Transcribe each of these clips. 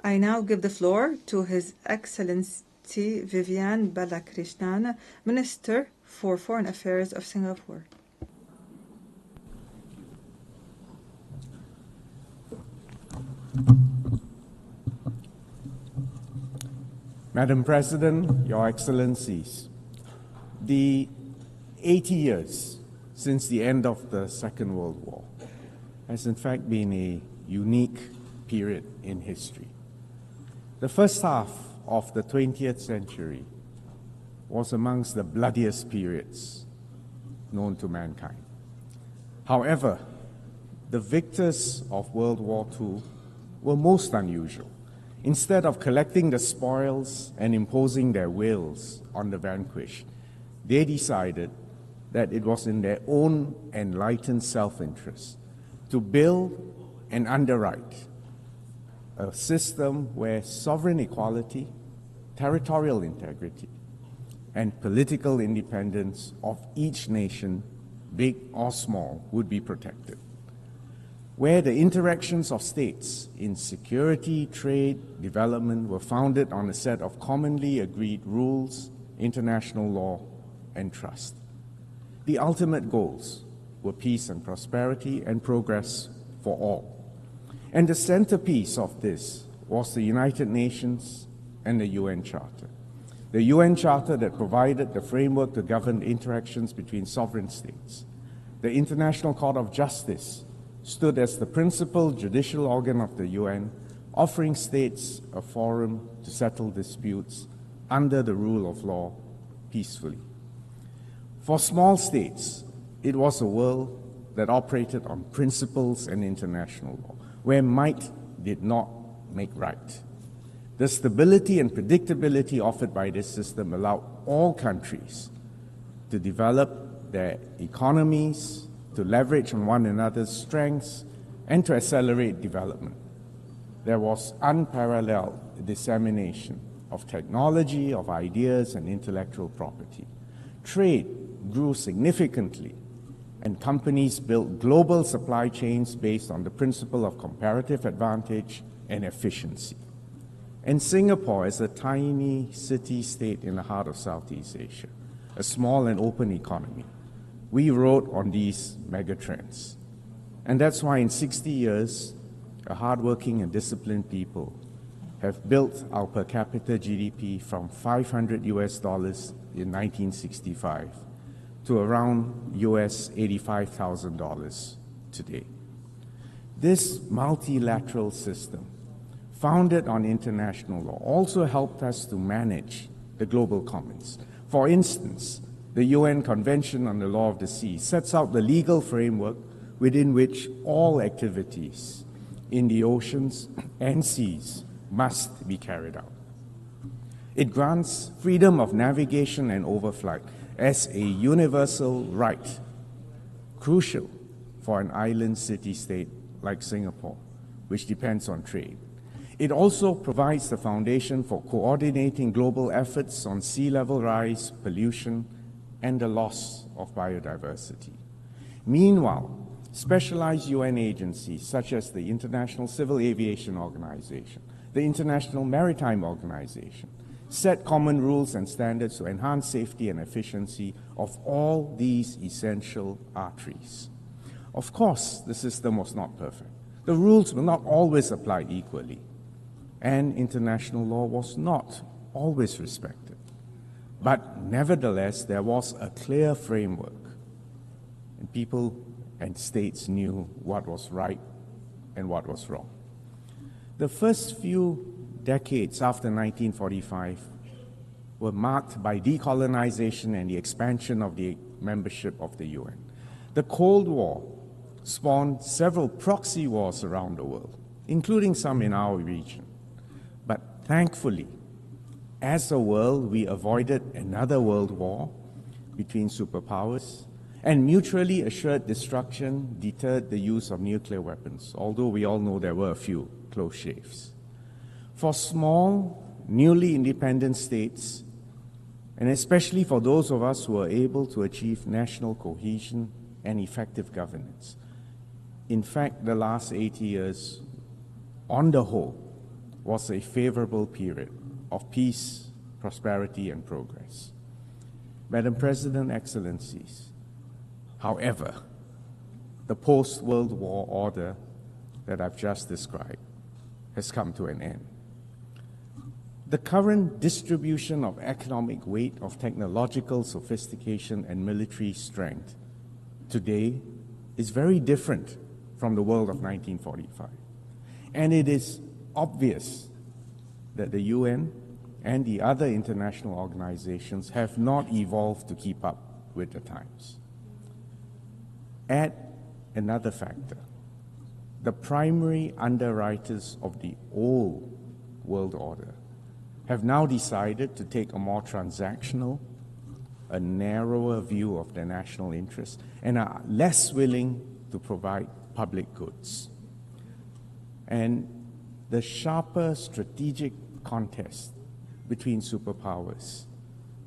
I now give the floor to His Excellency Vivian Balakrishnan, Minister for Foreign Affairs of Singapore. Madam President, Your Excellencies, the 80 years since the end of the Second World War has in fact been a unique period in history. The first half of the 20th century was amongst the bloodiest periods known to mankind. However, the victors of World War II were most unusual. Instead of collecting the spoils and imposing their wills on the vanquished, they decided that it was in their own enlightened self-interest to build and underwrite a system where sovereign equality, territorial integrity, and political independence of each nation, big or small, would be protected, where the interactions of states in security, trade, development were founded on a set of commonly agreed rules, international law, and trust. The ultimate goals were peace and prosperity and progress for all. And the centerpiece of this was the United Nations and the UN Charter. The UN Charter that provided the framework to govern interactions between sovereign states. The International Court of Justice stood as the principal judicial organ of the UN, offering states a forum to settle disputes under the rule of law peacefully. For small states, it was a world that operated on principles and international law, where might did not make right. The stability and predictability offered by this system allowed all countries to develop their economies, to leverage on one another's strengths, and to accelerate development. There was unparalleled dissemination of technology, of ideas, and intellectual property. Trade grew significantly, and companies built global supply chains based on the principle of comparative advantage and efficiency. And Singapore, as a tiny city-state in the heart of Southeast Asia, a small and open economy, we rode on these megatrends. And that's why in 60 years, a hardworking and disciplined people have built our per capita GDP from $500 in 1965 to around $85,000 today. This multilateral system, founded on international law, also helped us to manage the global commons. For instance, the UN Convention on the Law of the Sea sets out the legal framework within which all activities in the oceans and seas must be carried out. It grants freedom of navigation and overflight as a universal right, crucial for an island city-state like Singapore, which depends on trade. It also provides the foundation for coordinating global efforts on sea level rise, pollution, and the loss of biodiversity. Meanwhile, specialized UN agencies such as the International Civil Aviation Organization, the International Maritime Organization, set common rules and standards to enhance safety and efficiency of all these essential arteries. Of course, the system was not perfect. The rules were not always applied equally, and international law was not always respected. But nevertheless, there was a clear framework, and people and states knew what was right and what was wrong. The first few decades after 1945 were marked by decolonization and the expansion of the membership of the UN. The Cold War spawned several proxy wars around the world, including some in our region. But thankfully, as a world, we avoided another world war between superpowers, and mutually assured destruction deterred the use of nuclear weapons, although we all know there were a few close shaves. For small, newly independent states, and especially for those of us who are able to achieve national cohesion and effective governance, in fact, the last 80 years on the whole, was a favorable period of peace, prosperity, and progress. Madam President, Excellencies, however, the post-World War order that I've just described has come to an end. The current distribution of economic weight, of technological sophistication and military strength today is very different from the world of 1945. And it is obvious that the UN and the other international organizations have not evolved to keep up with the times. Add another factor. The primary underwriters of the old world order have now decided to take a more transactional, a narrower view of their national interests, and are less willing to provide public goods. And the sharper strategic contest between superpowers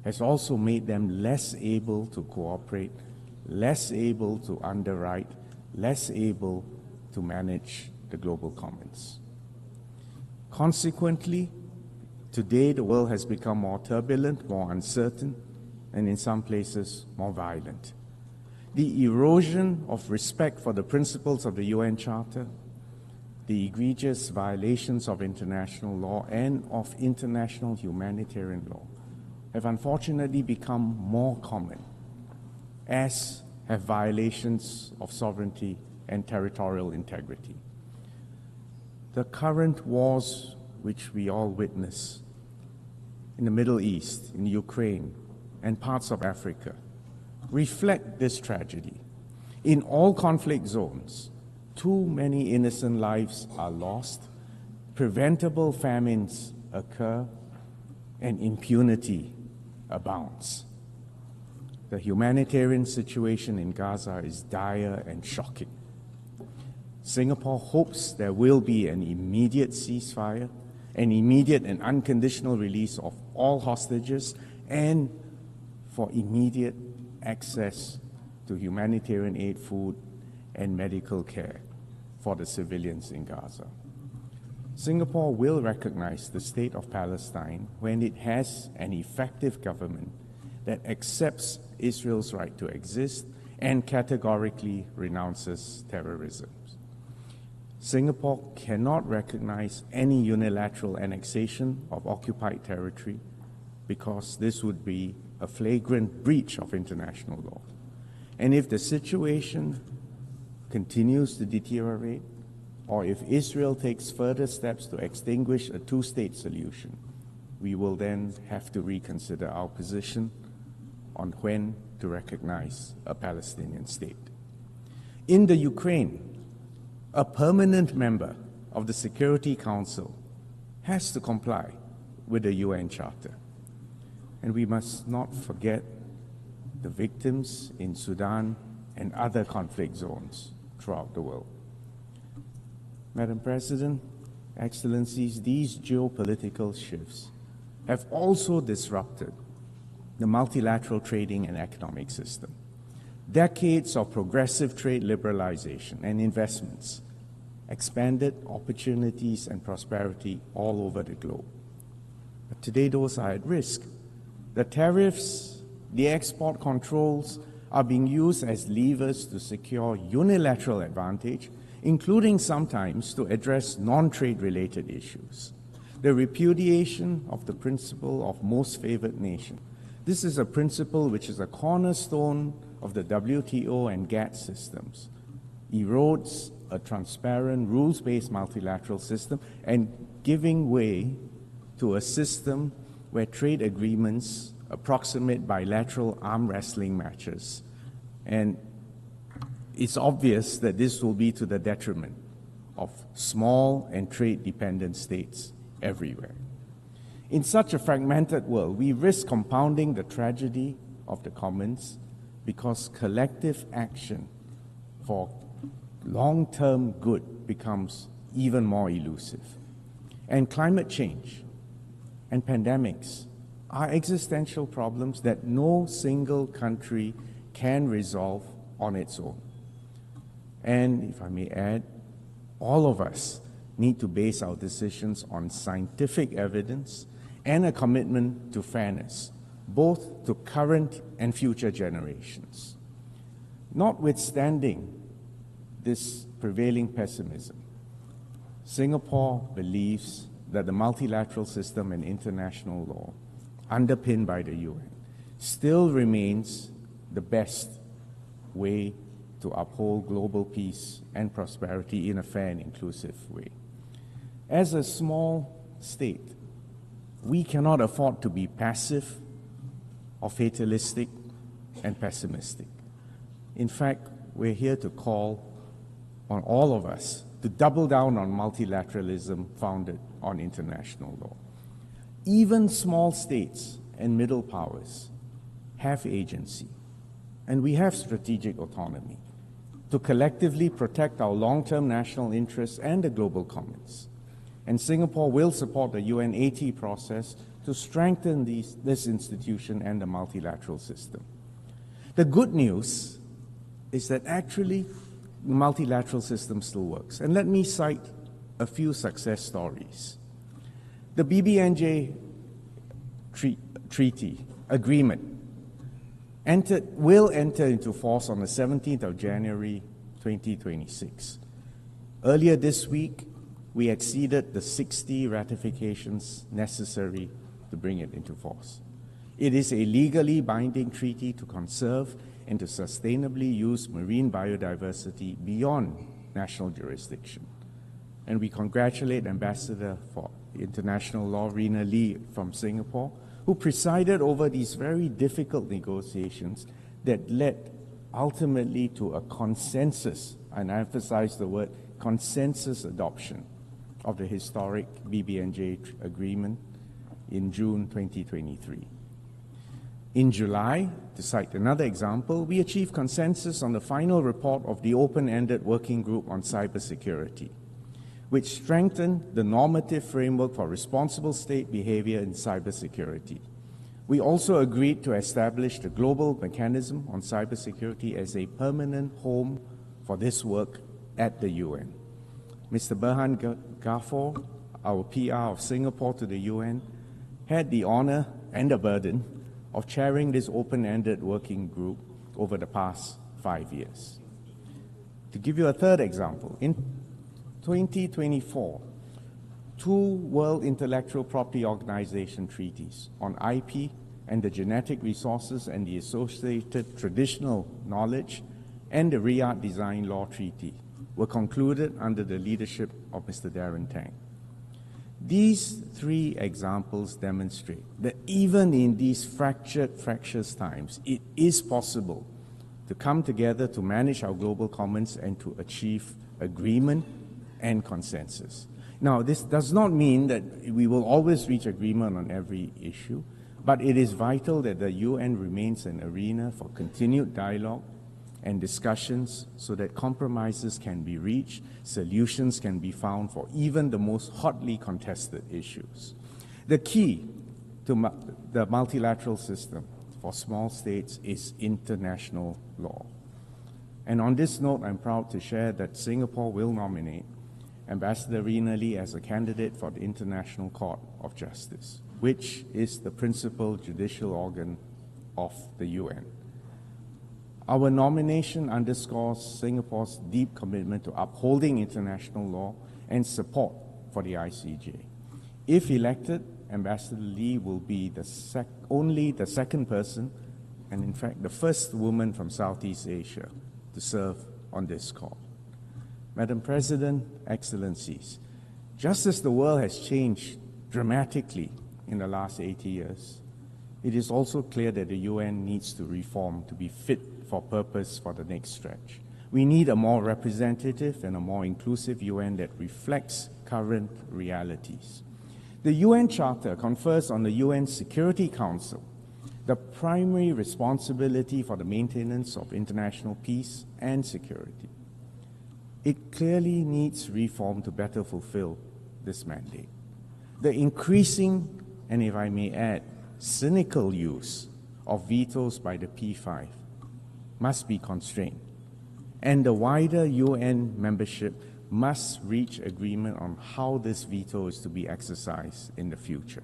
has also made them less able to cooperate, less able to underwrite, less able to manage the global commons. Consequently, today the world has become more turbulent, more uncertain, and in some places more violent. The erosion of respect for the principles of the UN Charter, the egregious violations of international law and of international humanitarian law have unfortunately become more common, as have violations of sovereignty and territorial integrity. The current wars which we all witness in the Middle East, in Ukraine, and parts of Africa reflect this tragedy. In all conflict zones, too many innocent lives are lost, preventable famines occur, and impunity abounds. The humanitarian situation in Gaza is dire and shocking. Singapore hopes there will be an immediate ceasefire, an immediate and unconditional release of all hostages, and for immediate access to humanitarian aid, food, and medical care for the civilians in Gaza. Singapore will recognize the state of Palestine when it has an effective government that accepts Israel's right to exist and categorically renounces terrorism. Singapore cannot recognize any unilateral annexation of occupied territory because this would be a flagrant breach of international law. And if the situation continues to deteriorate, or if Israel takes further steps to extinguish a two-state solution, we will then have to reconsider our position on when to recognize a Palestinian state. In the Ukraine, a permanent member of the Security Council has to comply with the UN Charter. And we must not forget the victims in Sudan and other conflict zones throughout the world. Madam President, Excellencies, these geopolitical shifts have also disrupted the multilateral trading and economic system. Decades of progressive trade liberalization and investments expanded opportunities and prosperity all over the globe. But today those are at risk. The tariffs, the export controls are being used as levers to secure unilateral advantage, including sometimes to address non-trade related issues. The repudiation of the principle of most favored nation. This is a principle which is a cornerstone of the WTO and GATT systems, erodes a transparent, rules-based multilateral system and giving way to a system where trade agreements approximate bilateral arm wrestling matches. And it's obvious that this will be to the detriment of small and trade-dependent states everywhere. In such a fragmented world, we risk compounding the tragedy of the commons because collective action for long-term good becomes even more elusive. And climate change and pandemics are existential problems that no single country can resolve on its own. And if I may add, all of us need to base our decisions on scientific evidence and a commitment to fairness, both to current and future generations. Notwithstanding this prevailing pessimism, Singapore believes that the multilateral system and international law, underpinned by the UN, still remains the best way to uphold global peace and prosperity in a fair and inclusive way. As a small state, we cannot afford to be passive or fatalistic and pessimistic. In fact, we're here to call on all of us to double down on multilateralism founded on international law. Even small states and middle powers have agency, and we have strategic autonomy to collectively protect our long-term national interests and the global commons. And Singapore will support the UN80 process to strengthen this institution and the multilateral system. The good news is that actually the multilateral system still works. And let me cite a few success stories. The BBNJ Treaty Agreement will enter into force on the 17th of January 2026. Earlier this week, we exceeded the 60 ratifications necessary to bring it into force. It is a legally binding treaty to conserve and to sustainably use marine biodiversity beyond national jurisdiction. And we congratulate Ambassador for International Law, Rina Lee from Singapore, who presided over these very difficult negotiations that led ultimately to a consensus, and I emphasize the word consensus adoption of the historic BBNJ agreement in June 2023. In July, to cite another example, we achieved consensus on the final report of the open-ended working group on cybersecurity, which strengthened the normative framework for responsible state behavior in cybersecurity. We also agreed to establish the global mechanism on cybersecurity as a permanent home for this work at the UN. Mr. Berhan Ghafor, our PR of Singapore to the UN, had the honor and the burden of chairing this open-ended working group over the past 5 years. To give you a third example, in 2024, 2 World Intellectual Property Organization treaties on IP and the genetic resources and the associated traditional knowledge and the Riyadh Design Law Treaty were concluded under the leadership of Mr. Darren Tang. These 3 examples demonstrate that even in these fractious times, it is possible to come together to manage our global commons and to achieve agreement and consensus. Now, this does not mean that we will always reach agreement on every issue, but it is vital that the UN remains an arena for continued dialogue and discussions so that compromises can be reached, solutions can be found for even the most hotly contested issues. The key to the multilateral system for small states is international law. And on this note, I'm proud to share that Singapore will nominate Ambassador Rina Lee as a candidate for the International Court of Justice, which is the principal judicial organ of the UN. Our nomination underscores Singapore's deep commitment to upholding international law and support for the ICJ. If elected, Ambassador Lee will be only the second person, and in fact the first woman from Southeast Asia to serve on this court. Madam President, Excellencies, just as the world has changed dramatically in the last 80 years, it is also clear that the UN needs to reform to be fit for purpose for the next stretch. We need a more representative and a more inclusive UN that reflects current realities. The UN Charter confers on the UN Security Council the primary responsibility for the maintenance of international peace and security. It clearly needs reform to better fulfill this mandate. The increasing, and if I may add, cynical use of vetoes by the P5 must be constrained, and the wider UN membership must reach agreement on how this veto is to be exercised in the future.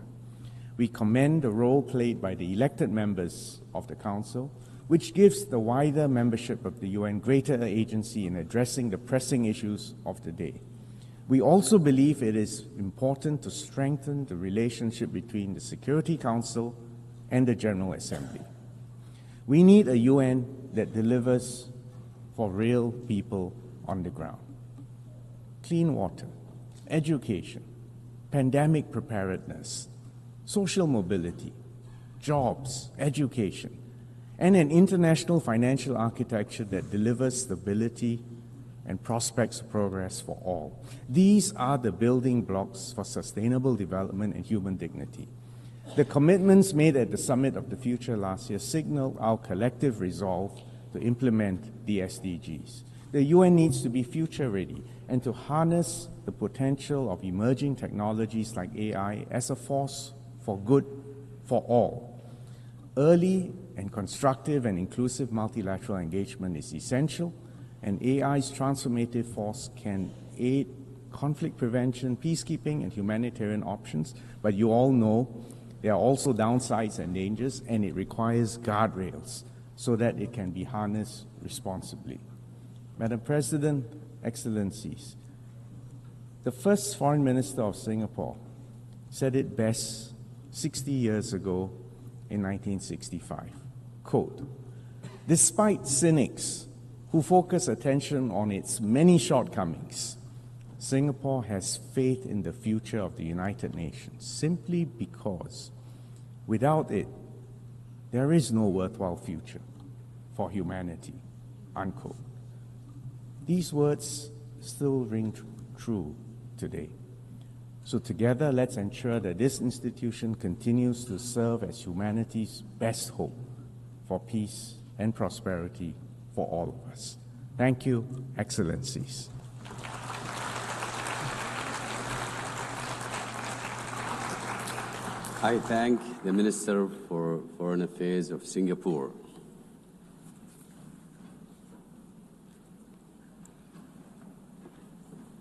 We commend the role played by the elected members of the Council, which gives the wider membership of the UN greater agency in addressing the pressing issues of the day. We also believe it is important to strengthen the relationship between the Security Council and the General Assembly. We need a UN that delivers for real people on the ground. Clean water, education, pandemic preparedness, social mobility, jobs, education, and an international financial architecture that delivers stability and prospects of progress for all. These are the building blocks for sustainable development and human dignity. The commitments made at the Summit of the Future last year signal our collective resolve to implement the SDGs. The UN needs to be future-ready and to harness the potential of emerging technologies like AI as a force for good for all. Early and constructive and inclusive multilateral engagement is essential, and AI's transformative force can aid conflict prevention, peacekeeping, and humanitarian options, but you all know there are also downsides and dangers, and it requires guardrails so that it can be harnessed responsibly. Madam President, Excellencies, the first Foreign Minister of Singapore said it best 60 years ago in 1965. Quote, "Despite cynics who focus attention on its many shortcomings, Singapore has faith in the future of the United Nations simply because without it, there is no worthwhile future for humanity." Unquote. These words still ring true today. So together, let's ensure that this institution continues to serve as humanity's best hope for peace and prosperity for all of us. Thank you, Excellencies. I thank the Minister for Foreign Affairs of Singapore.